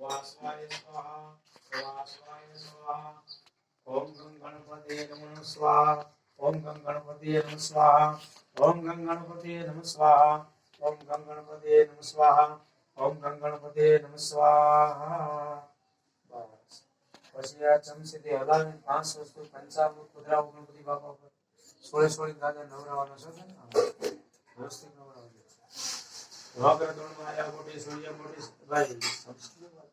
वासवाय स्वाहा वासवाय स्वाहा ओम गं गणपतये नमः स्वाहा ओम गं गणपतये नमः स्वाहा ओम गं गणपतये नमः स्वाहा ओम गं गणपतये नमः स्वाहा ओम गं गणपतये नमः स्वाहा बस પછી આ ચમચીથી હલાવીને 5 વસ્તુ પંચામૃત કુદરાવ ગણપતિ બાપા પર સોળે સોળી દાદા નવરાવાનો છે ને વ્યવસ્થિત નવરાવજો વાગર દોણ માયા મોટી સૂર્ય મોટી ભાઈ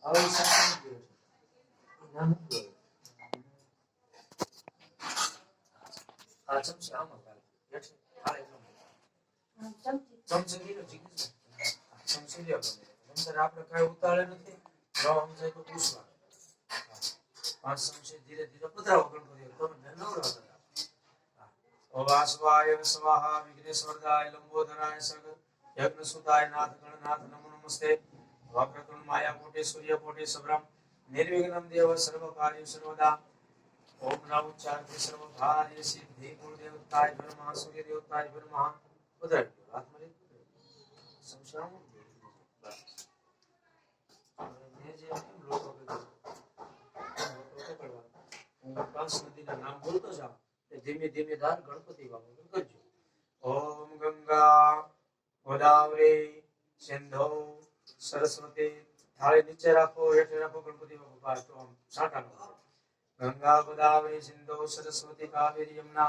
હવે સંસ્કૃત નામ આ ચમચી આમાં કાલે બેઠે ખાલે ચમચી લીધો જીગી ચમચી લ્યો નંતર આપણે કાઈ ઉતાળે નથી ન સમજાય તો પૂછવા 5 ચમચી ધીરે ધીરે પધરાવો ગણપતિ તમને નવરાવતા ઓવાસવાય સ્વાહા વિઘ્નેશ્વરદાય લંબોદરાય સગ યજ્ઞસુતાય નાથ ગણનાથ નમો નમસ્તે વક્રતુંડ માયા કોટી સૂર્ય કોટી સબ્રહ્મ નિર્વિઘ્નમ દેવ સર્વ કાર્ય સર્વદા ओम नमः उच्चारण सर्व कार्य सिद्धि गुरुदेवताय नमः सूर्य देवताय नमः उधर आत्मलित संशाम ये जे लोगों के पकड़वा હું પાંચ નદીના નામ બોલતો જાઉં તે ધીમે ધીમે ધાર ગણપતિ બાપા કરજો ઓમ ગંગા ગોદાવરી સિંધુ સરસ્વતી થાળી નીચે રાખો હેઠે રાખો ગણપતિ બાપા તો આમ સાટા નો गंगा गोदावरी सिंधु सरस्वती कावेरी यमुना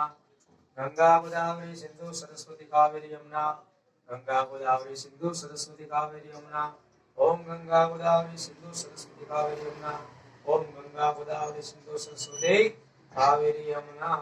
गंगा गोदावरी सिंधु सरस्वती कावेरी यमुना गंगा गोदावरी सिंधु सरस्वती कावेरी यमुना ओम गंगा गोदावरी सिंधु सरस्वती कावेरी यमुना ओम गंगा गोदावरी सिंधु सरस्वती कावेरी यमुना